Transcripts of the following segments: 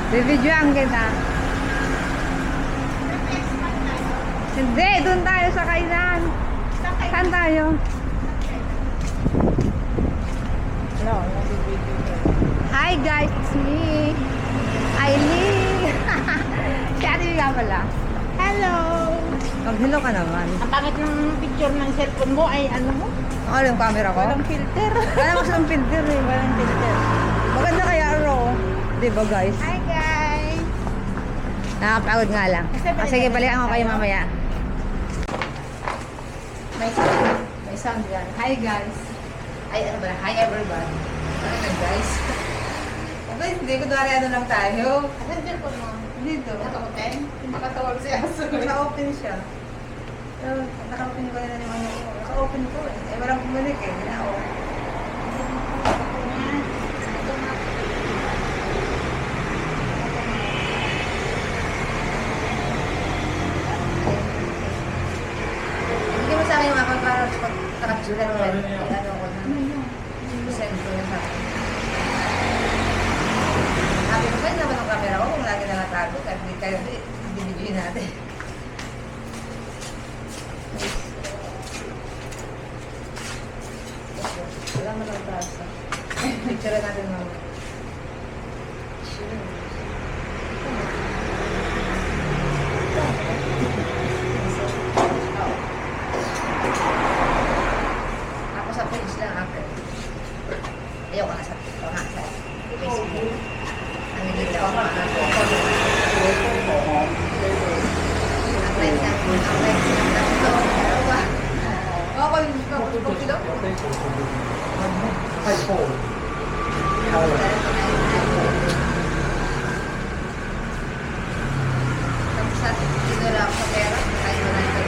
Bibidyoan kita. Hindi, doon tayo sa kainan. Saan tayo? Hi guys, it's me. Aileen. Si Ate nga pala. Hello. Mag-hello ka naman. Ang pangit ng picture ng cellphone mo ay ano mo? Ano yung camera ko? Walang filter. Wala mo silang filter eh. Walang filter. Maganda kaya raw. Diba guys? Hi guys! Nakapagod nga lang. Sige, balikan ko kayo mamaya. May sound yan. Hi guys. Ay, ano ba? Hi everybody. Ano na guys? Okay, hindi ko dari ano lang tayo. Anong cellphone mo? Dito. Naka-open? Nakatawag si Aso. Naka-open siya. Naka-open ko na yung ano ko. Naka-open ko eh. Eh, walang kumulik eh. Naka-open. Hindi mo sa akin yung mga para pag nakatsulan mo ano ko na. Send ko na sa akin. Sabi ko, pwede naman ang camera ko kung lagi nakatago. Kahit hindi kayo, i-video natin. Wala mo lang trasa. Picture natin mamaya. Ako sa page lang ako. Ayoko na sa TikTok nga sa Facebook. Ang nilita ko mga ang live ng tatlo. Dalawa. Ako yung kapag sila. Tapos sa dito lang sa pera. Kahit wala ito.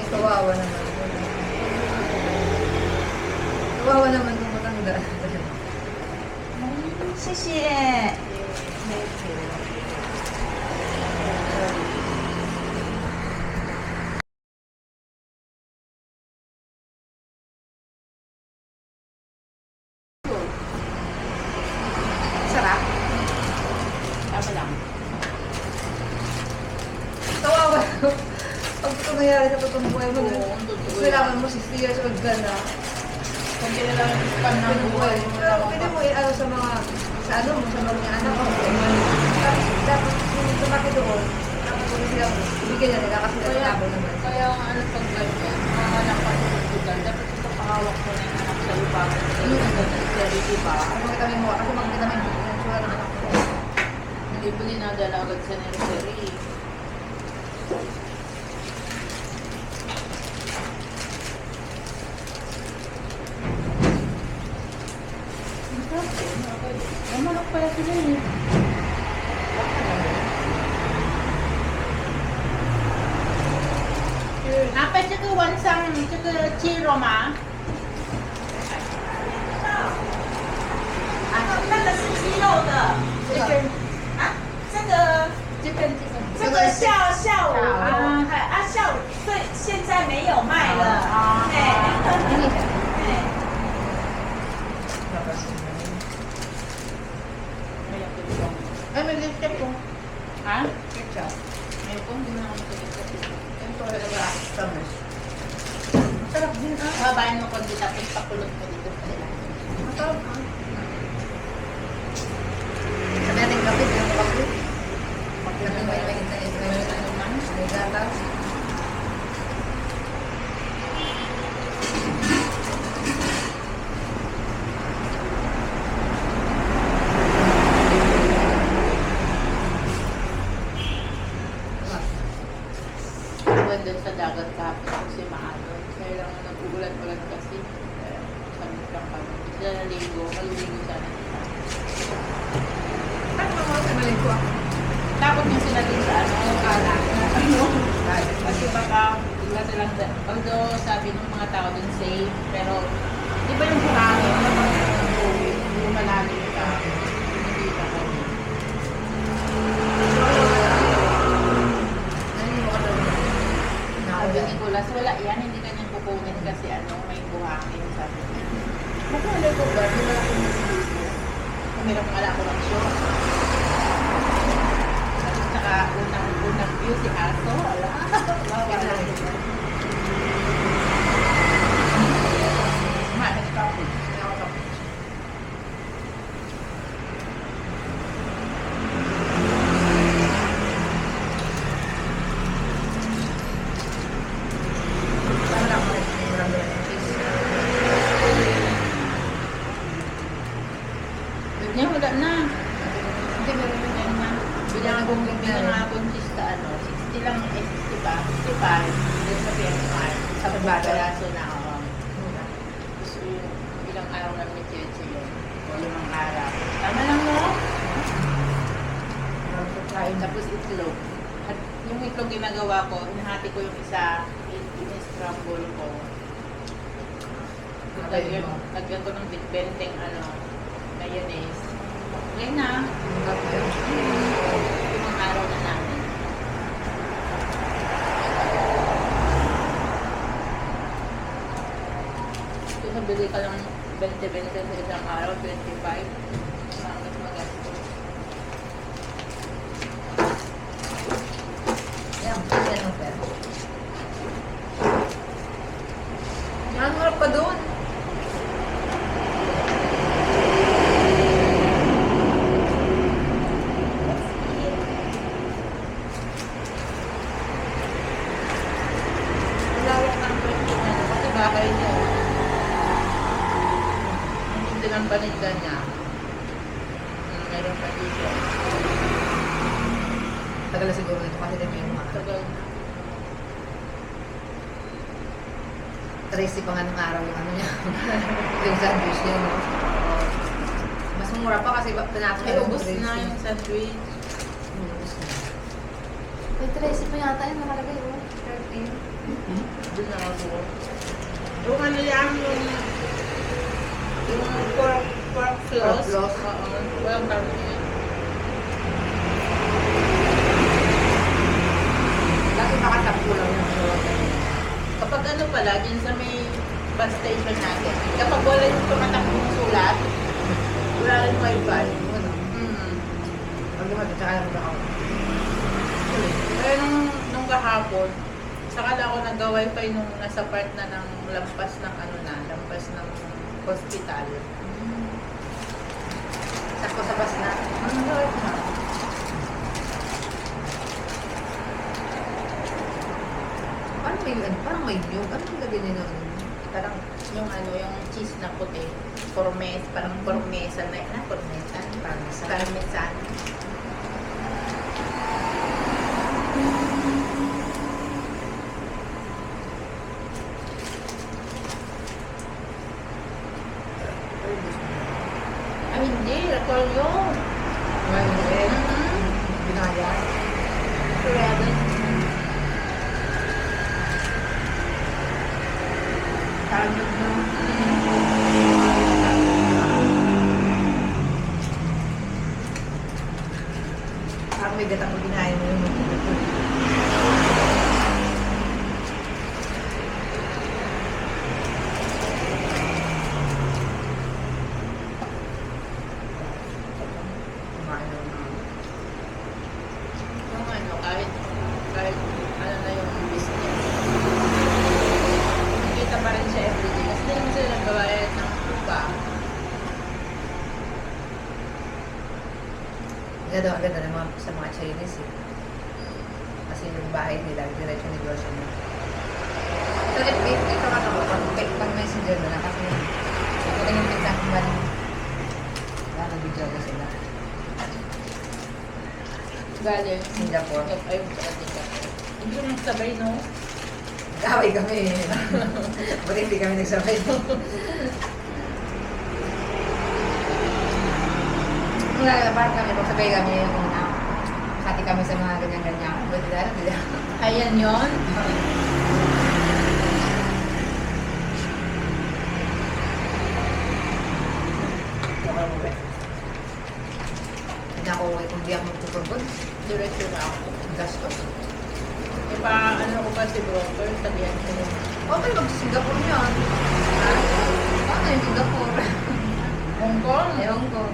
Kawawa naman. Kawawa naman kung matanda. 谢谢。Sarap. Tama lang. Kawawa. Pag ito nangyari sa totoong buhay mo, kailangan mo 60 years old ka na. Kung kailangan yung spam ng buhay mo, Pero pwede mo i-ano sa mga, sa ano mo, sa mga anak mo. Tapos, yung tumaki doon, tapos kung sila, ibigyan na nila kasi nagtabo naman. Kaya ang ano pag ganyan, mga anak pa sa hospital, dapat ito pahawak ko na yung anak sa iba. Diba? Kasi makita mo yung mukha, kasi makita mo yung sura ng anak ko. Hindi po dinadala agad sa nursery. Namalak pala sila eh. Apa这个晚上这个鸡肉吗？啊，那个是鸡肉的，这个啊，这个下午啊，下午对，现在没有卖了，Ay, may lipstick ko. Ha? Ketchup. Ngayon po, hindi na ako magkakita. Ito talaga, promise. Masarap din ah. Babayan mo konti tapos pakulot mo dito sa ilalim. Masarap ah. Sabi natin kapit, yung kapit. Paglaking may ano man, may gatas. Tuwan doon sa dagat kapit kasi maano. Kaya lang nag-ulan-ulan kasi. Sabi lang kami. Sila na linggo, malulinggo sana kita. Ano mga sinalig ko ah? Takot yung sila din sa ano, kala. Ano? Kasi baka wala silang, although sabi ng mga tao dun safe, pero di ba yung buhangin, kapag hindi malalim ka, hindi ka kami. hirap pala ako ng show. At saka unang view si Aso. Wala. Wala. Kumain ka po. Parang lang ako rin. Marami lang yung cheese. Ganyan, wala na. Hindi, meron yun. Ganyan na. Bilang akong cheese sa ano, 60 lang, 60 pa. 65. Doon sa PMR. Sa pagpapalaso na ako. Gusto yung ilang araw lang ni Cheche yun. O 5 araw. Tama lang no? Tapos itlog. At yung itlog ginagawa ko, hinahati ko yung isa, in-scramble ko. Lagyan ko ng benteng mayonnaise. Okay na. Yung araw na namin. Kung nabili ka lang 20-20 sa isang araw, 25. Mas magasto. Yan, yan ang pera. Yan, harap ka doon. Malawak ng pwede niya. Kasi bahay niya. Hindi lang paninda niya. Meron pa dito. Tagal na siguro nito kasi din yung mga. Tagal na. Tracy pa nga nung araw yung ano niya. Yung sandwich niya, no? Mas mura pa kasi tinapos May ubos na yung sandwich. Ubus na. May Tracy pa yata yun nakalagay, oh. 13. Doon na ako. Yung ano yan, yung pork floss. floss. Oo. Walang karne yan. Lagi makatampo lang yung floor. Kapag ano pala, dyan sa may bus station natin, kapag wala yung tumatakbong sulat, wala rin wifi. Ano? Pag lumad, tsaka lang ako. Kaya nung kahapon, saka na ako nag-wifi nung nasa part na ng lampas ng lampas ng hospital. Sakto sa bus na. Ang sarap na. Parang may nyug. Ano yung lagyan niya ng Parang yung cheese na puti, parang parmesan na, parmesan. Ay hindi, recall yun. Ngayon, binaya. Kaya din. Tagod na. Parang may gatang mo binaya mo yung kumain na naman. Yung kahit ano na yung business. Nakikita pa rin siya everyday. Kasi hindi naman sila nagbabayad ng upa. Ganda naman sa mga Chinese eh. Kasi yung bahay nila, diretso negosyo nila. So, ito ka ako, pag messenger na lang kasi ito rin yung pinsan kong galing. Wala, nag-video ko sila. Galing. Singapore. Ay, Singapore. Hindi ko nagsabay, no? Nag-away kami. Buti hindi kami nagsabay. Wala, parang kami, pagsabay kami yung hati kami sa mga ganyan-ganyan. Buti dahil, hindi dahil. Ayan yun. Hindi ako uwi kung di ako magtutugod. Diretso na ako. Gastos. Ano ko pa si broker, sabihan ko yun. Okay, mag-Singapore yun. Paano yung Singapore? Hong Kong? Ewan ko.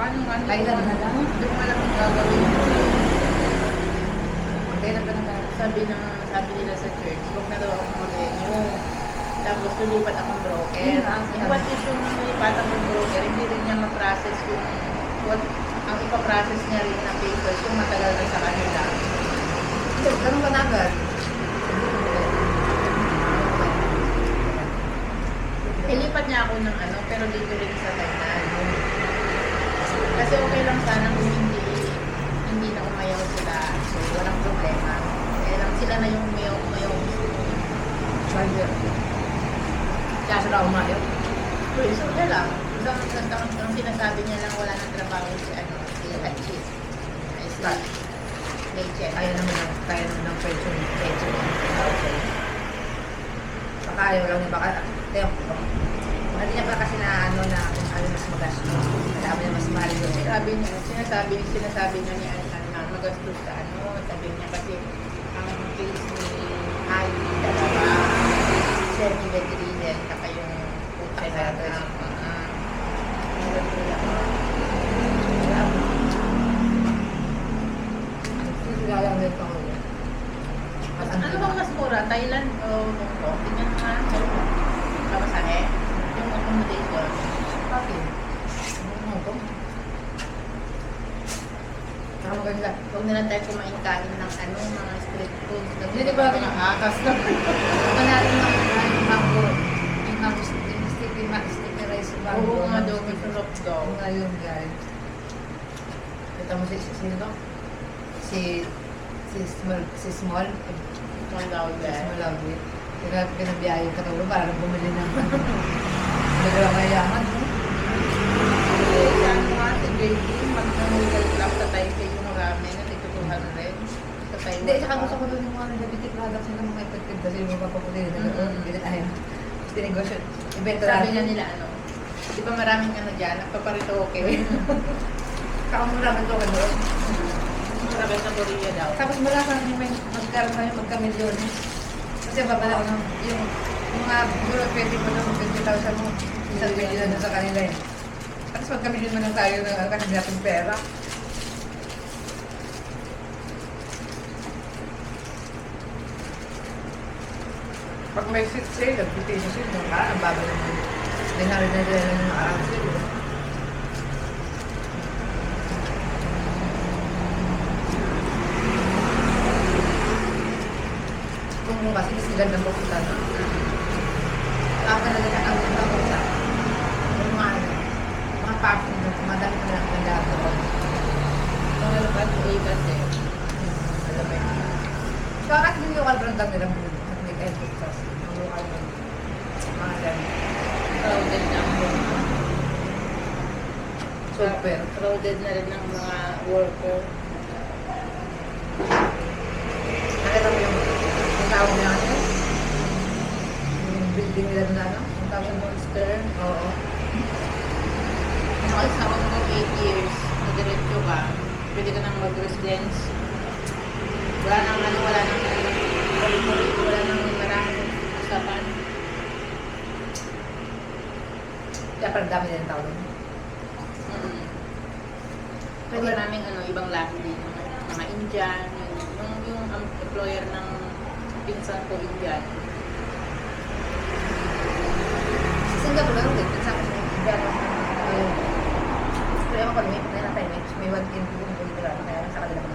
Paano nga? Thailand na lang. Hindi ko alam kung gagawin ko. Thailand ka na lang. Sabi nila sa church, huwag na daw akong mag-renew. Tapos lulipat akong broker. Yung what is yung lulipat akong broker, hindi rin niya ma-process yung ang ipaprocess niya rin na papers yung matagal na sa kanila. Ganun ka na agad. Ilipat niya ako ng ano, pero dito rin sa Thailand. Kasi okay lang sana kung hindi na umayaw sila. So, walang problema. Kaya lang sila na yung umayaw. Bagyo. Kaya sila umayo. So, wala lang. Ang sinasabi niya lang wala nang trabaho si Hachis. Ay, si Rachel. Kaya naman ng pension. Baka ayaw lang niya. Baka, hindi niya pa kasi na ano na kung ano mas magastos. Alam niya mas mahal yun. Sinasabi niya ni Anan na magastos sa ano. Sabi niya kasi ang case ni Ali, dalawa, semi-bedridden, saka yung utak na Sigala ang ito ko. ano bang mas mura? Thailand o Hong Kong? Tingnan mo nga. Pamasahe? Yung accommodation. Bakit? Ano ito? Ang maganda. Huwag na lang tayo kumain-kain ng ano, mga street food. Hindi ba mga akas na. Manalo ng mango. Yung mango sticky rice mango. Oo nga daw, may sarap daw. Oo nga yun, guys. Kita mo si sino? Si Small. Small daw Yes, din. malawit. Pinabiyahe yung katulong para bumili ng dalawang mayaman. Yan nga, si JD, mag-noodle lang sa Taipei yung ramen na titutuhan rin. Sa Taiwan. Hindi, saka gusto ko doon yung mga diabetic products ng mga effective kasi yung mapapapuli na doon. Ayaw. Tinegosyo. Ibenta Sabi natin. nga nila ano, di ba maraming ano dyan, nagpaparito okay. Kakamura naman ito ka doon. Marami sa Korea daw. Tapos wala kang magkaroon kami magka-milyon. Kasi babala ko ng yung mga siguro 20 mo na 20,000 mo. Isang milyon na sa kanila eh. Tapos magka-milyon man lang tayo ng kasi hindi natin pera. Pag may seat sale, nag-petition sale, no? Ang baba naman. Dinari na nila ng around sale. eh. Kung kasi sila na pupunta na. Ako na nila ang pupunta. Yung mga parking doon, madami na lang ang lahat doon. Mga lupat A kasi. Alam mo yun. So, bakit yung local brand lang nila muna? At may effort kasi. Yung local brand. Mga ganun. Crowded na ang mga. Super. Crowded na rin ng mga worker. Nakita mo yung tawag niya ano? Yung building nila na ano? Yung tawag Yung mo? monster. Oo. Kasi ako ng 8 years, nadiretso ka, pwede ka nang mag-residence. Wala nang wala nang maraming usapan. Kaya parang dami nila tawag niya. Pwede naming ibang lahi din, mga Indian, yung employer ng pinsan ko Indian. Singapore lang din. Pinsan ko siya. Pero ewan ko, may natay, may one in room ko dito lang. Kaya sa kanila ko.